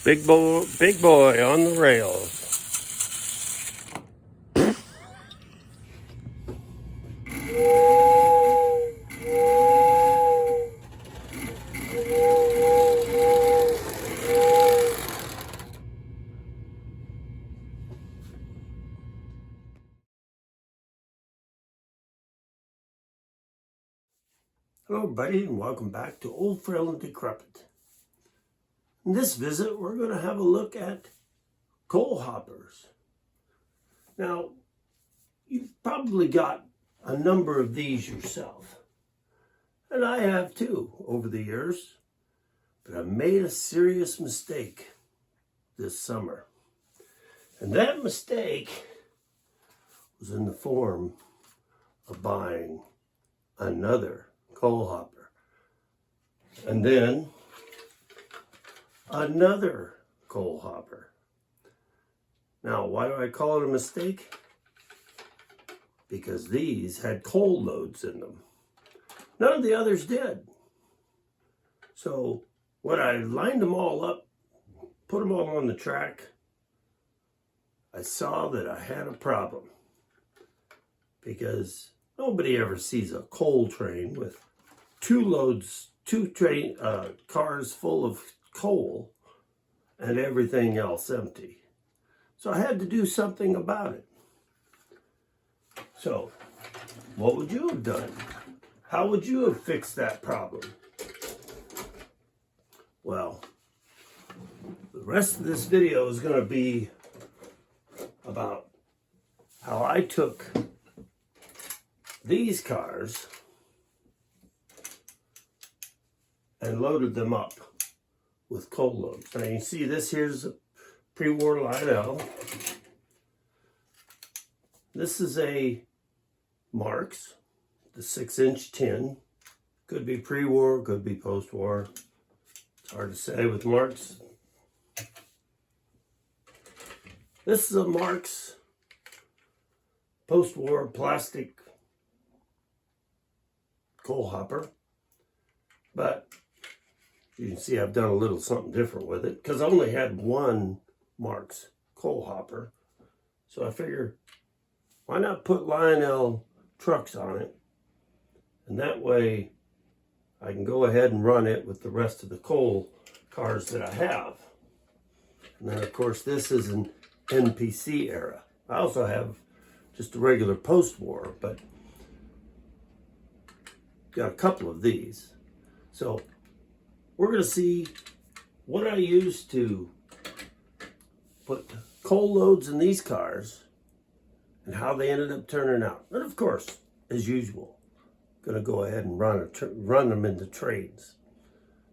Big boy on the rails. Hello everybody, and welcome back to Old Frail and Decrepit. In this visit, we're going to have a look at coal hoppers. Now, you've probably got a number of these yourself, and I have too over the years, but I made a serious mistake this summer. And that mistake was in the form of buying another coal hopper, and then another coal hopper. Now, why do I call it a mistake? Because these had coal loads in them. None of the others did. So when I lined them all up, put them all on the track, I saw that I had a problem, because nobody ever sees a coal train with two cars full of coal and everything else empty. So I had to do something about it. So, what would you have done? How would you have fixed that problem? Well, the rest of this video is going to be about how I took these cars and loaded them up with coal loads. Now you can see this here's a pre-war Lionel. This is a Marks, the 6-inch tin. Could be pre-war, could be post-war. It's hard to say with Marks. This is a Marks post-war plastic coal hopper, but you can see I've done a little something different with it because I only had one Marks coal hopper. So I figure, why not put Lionel trucks on it? And that way I can go ahead and run it with the rest of the coal cars that I have. And then of course this is an NPC era. I also have just a regular post-war, but got a couple of these. So we're going to see what I used to put coal loads in these cars and how they ended up turning out. And of course, as usual, going to go ahead and run them into trades.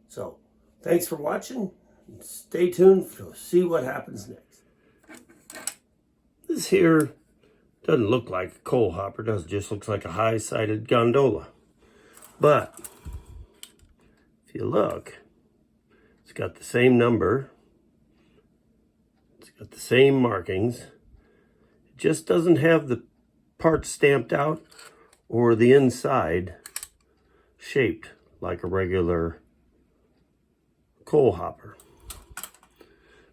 So thanks for watching. Stay tuned to see what happens next. This here doesn't look like a coal hopper, does it? Just looks like a high-sided gondola. But if you look, it's got the same number. It's got the same markings. It just doesn't have the parts stamped out or the inside shaped like a regular coal hopper.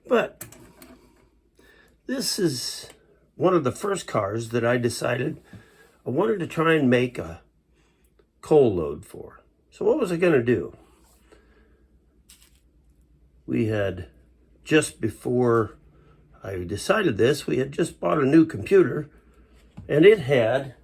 But this is one of the first cars that I decided I wanted to try and make a coal load for. So what was I going to do? We had, just before I decided this, we had just bought a new computer, and it had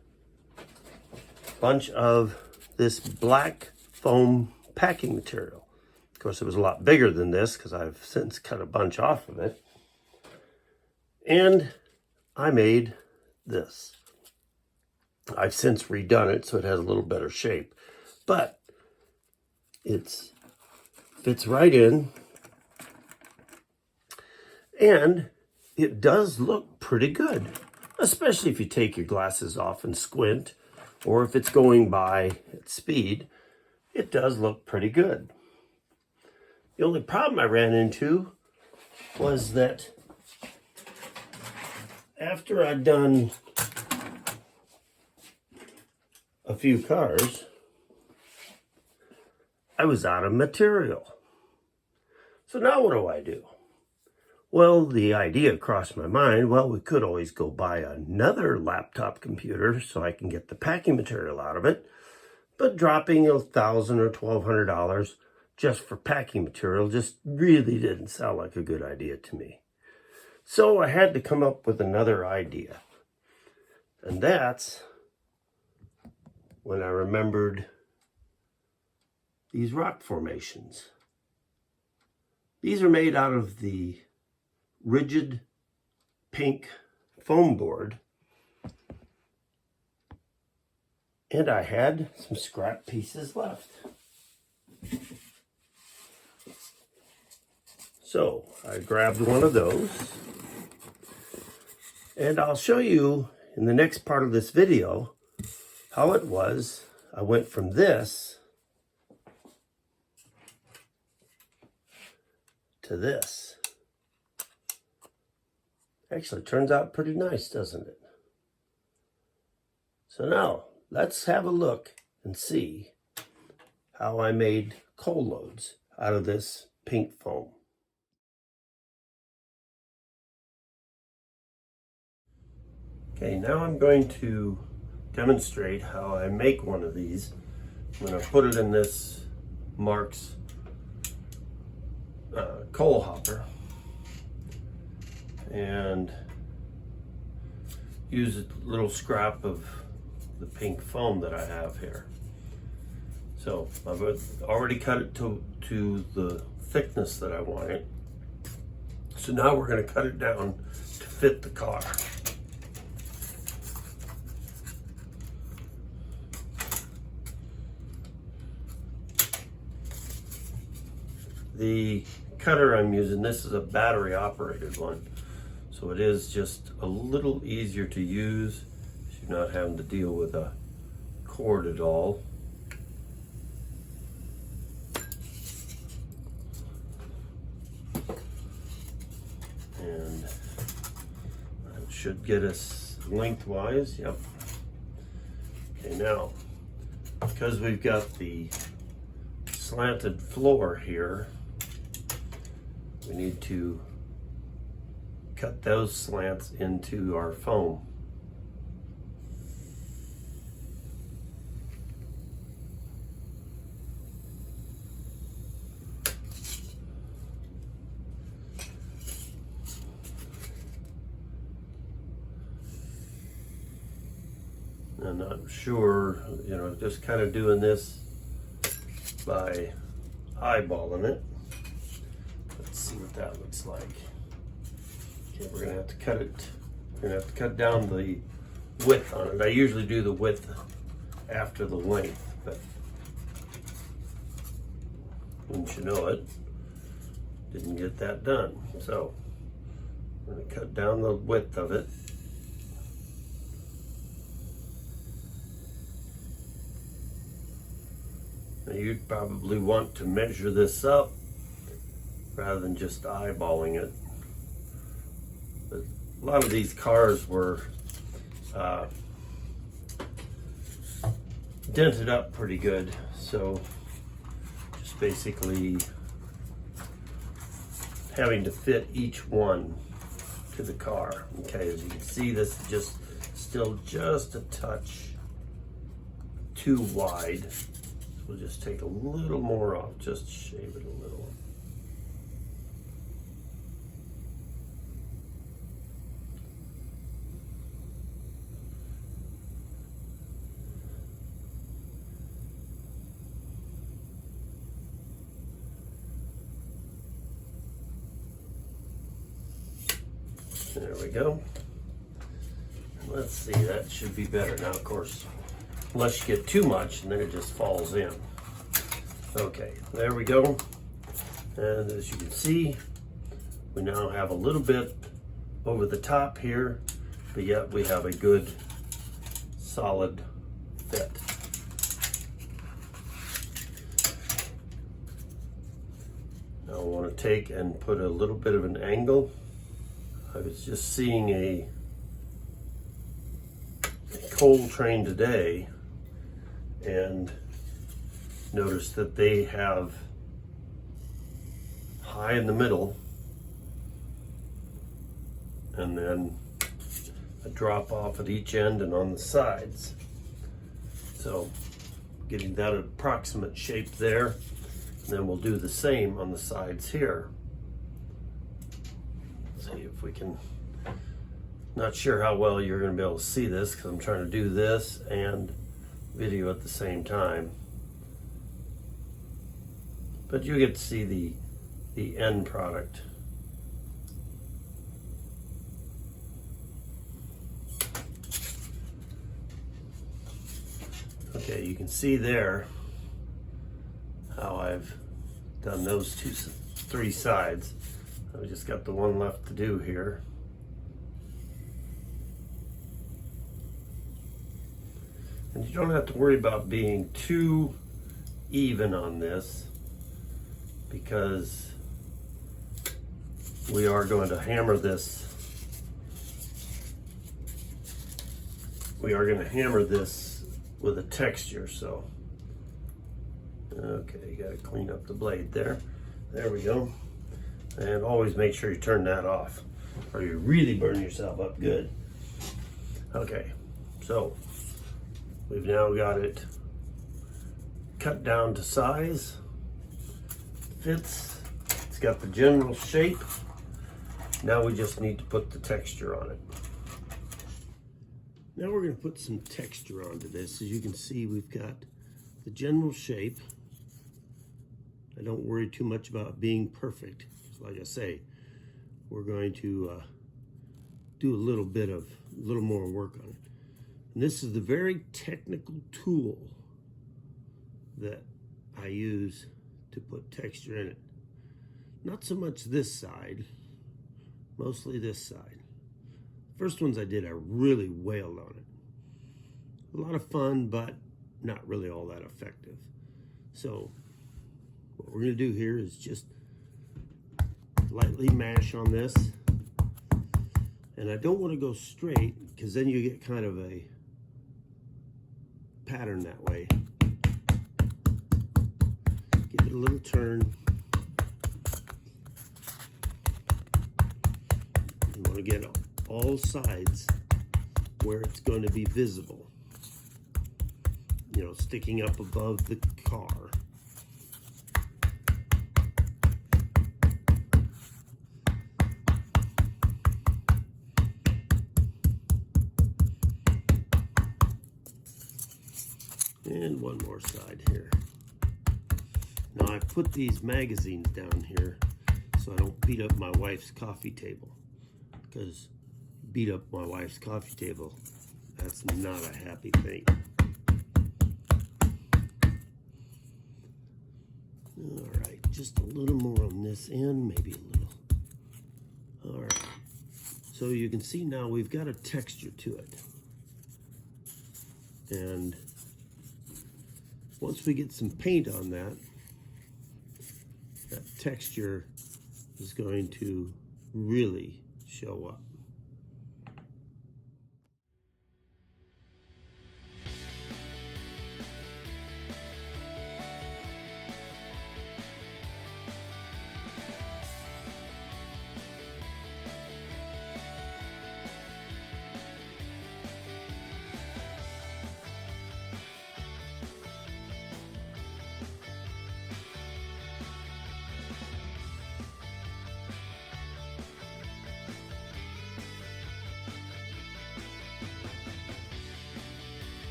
a bunch of this black foam packing material. Of course, it was a lot bigger than this because I've since cut a bunch off of it. And I made this. I've since redone it so it has a little better shape, but it fits right in, and it does look pretty good, especially if you take your glasses off and squint, or if it's going by at speed. It does look pretty good. The only problem I ran into was that after I'd done a few cars, I was out of material. So now what do? Well, the idea crossed my mind, well, we could always go buy another laptop computer so I can get the packing material out of it. But dropping $1,000 or $1,200 just for packing material just really didn't sound like a good idea to me. So I had to come up with another idea. And that's when I remembered these rock formations. These are made out of the rigid pink foam board. And I had some scrap pieces left. So I grabbed one of those. And I'll show you in the next part of this video how it was. I went from this to this. Actually, it turns out pretty nice, doesn't it? So now, let's have a look and see how I made coal loads out of this pink foam. Okay, now I'm going to demonstrate how I make one of these. I'm going to put it in this Mark's coal hopper and use a little scrap of the pink foam that I have here. So I've already cut it to the thickness that I want it. So now we're going to cut it down to fit the car. The cutter I'm using, this is a battery operated one. So it is just a little easier to use. You're not having to deal with a cord at all. And that should get us lengthwise, yep. Okay, now, because we've got the slanted floor here, we need to cut those slants into our foam. I'm not sure, just kind of doing this by eyeballing it. Let's see what that looks like. Okay, we're gonna have to cut it. We're gonna have to cut down the width on it. I usually do the width after the length, but wouldn't you know it, didn't get that done. So I'm gonna cut down the width of it. Now you'd probably want to measure this up rather than just eyeballing it. But a lot of these cars were dented up pretty good, so just basically having to fit each one to the car. Okay, as you can see, this is just still just a touch too wide. We'll just take a little more off, just shave it a little. There we go. Let's see, that should be better. Now, of course, unless you get too much and then it just falls in. Okay, there we go. And as you can see, we now have a little bit over the top here, but yet we have a good solid fit. Now I want to take and put a little bit of an angle. I was just seeing a coal train today and noticed that they have high in the middle and then a drop off at each end and on the sides. So getting that approximate shape there, and then we'll do the same on the sides here. See if we can, not sure how well you're going to be able to see this because I'm trying to do this and video at the same time. But you get to see the end product. Okay, you can see there how I've done those three sides. I just got the one left to do here. And you don't have to worry about being too even on this, because we are going to hammer this. We are going to hammer this with a texture, so. Okay, you gotta clean up the blade there. There we go. And always make sure you turn that off, or you really burn yourself up good. Okay, so we've now got it cut down to size. Fits. It's got the general shape. Now we just need to put the texture on it. Now we're going to put some texture onto this. As you can see, we've got the general shape. I don't worry too much about being perfect. Like I say, we're going to do a little more work on it. And this is the very technical tool that I use to put texture in it. Not so much this side, mostly this side. First ones I did, I really wailed on it. A lot of fun, but not really all that effective. So what we're gonna do here is just lightly mash on this. And I don't want to go straight, because then you get kind of a pattern that way. Give it a little turn. You want to get all sides where it's going to be visible. You know, sticking up above the car. And one more side here. Now I've put these magazines down here so I don't beat up my wife's coffee table, because beat up my wife's coffee table, that's not a happy thing. All right, just a little more on this end, maybe a little. All right, so you can see now we've got a texture to it. And once we get some paint on that, that texture is going to really show up.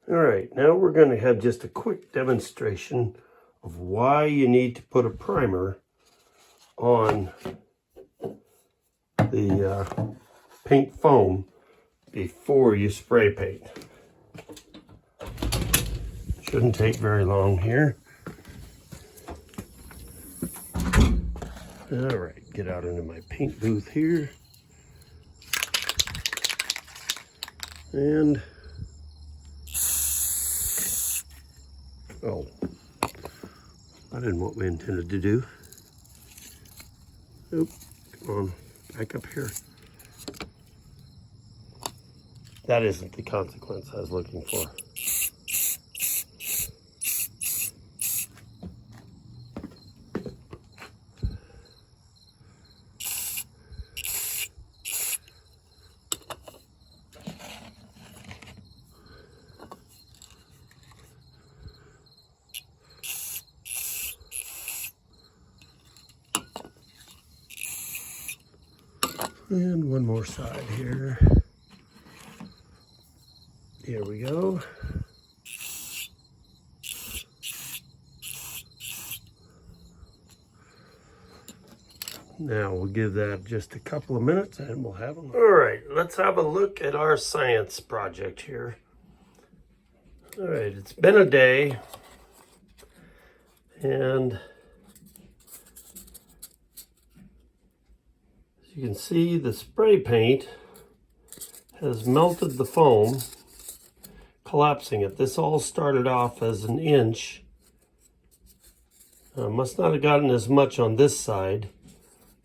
All right, now we're going to have just a quick demonstration of why you need to put a primer on the paint foam before you spray paint. Shouldn't take very long here. All right, get out into my paint booth here. And oh, I didn't know what we intended to do. Oop, come on, back up here. That isn't the consequence I was looking for. And one more side here. Here we go. Now we'll give that just a couple of minutes and we'll have a look. All right, let's have a look at our science project here. All right, it's been a day, and as you can see, the spray paint has melted the foam, collapsing it. This all started off as an inch. Must not have gotten as much on this side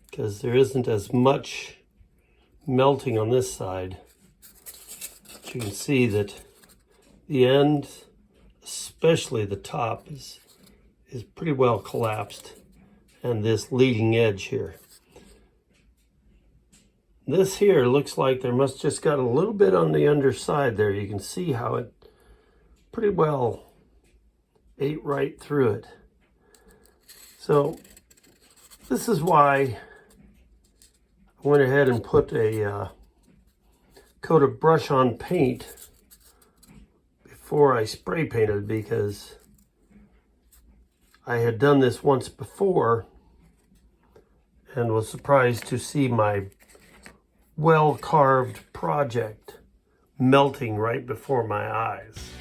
because there isn't as much melting on this side. But you can see that the end, especially the top, is pretty well collapsed, and this leading edge here. This here looks like there must just got a little bit on the underside there. You can see how it pretty well ate right through it. So this is why I went ahead and put a coat of brush-on paint before I spray painted, because I had done this once before and was surprised to see my well-carved project melting right before my eyes.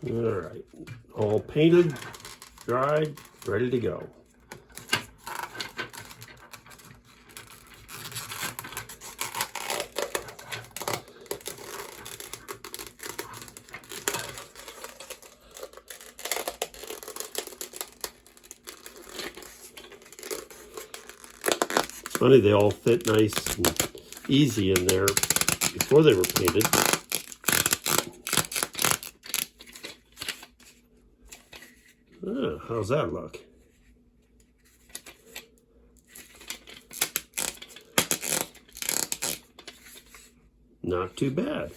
All right, all painted, dried, ready to go. It's funny, they all fit nice and easy in there before they were painted. How's that look? Not too bad.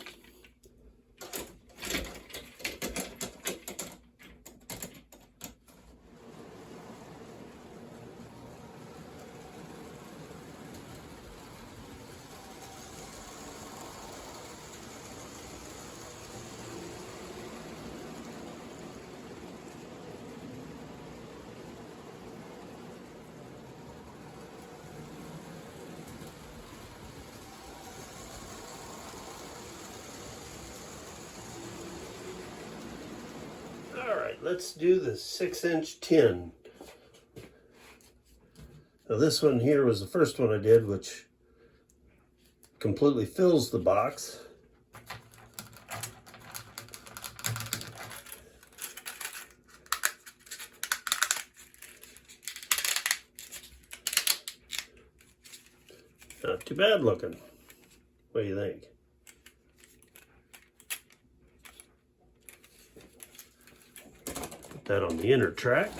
Let's do the 6-inch tin. Now this one here was the first one I did, which completely fills the box. Not too bad looking. What do you think? That on the inner track.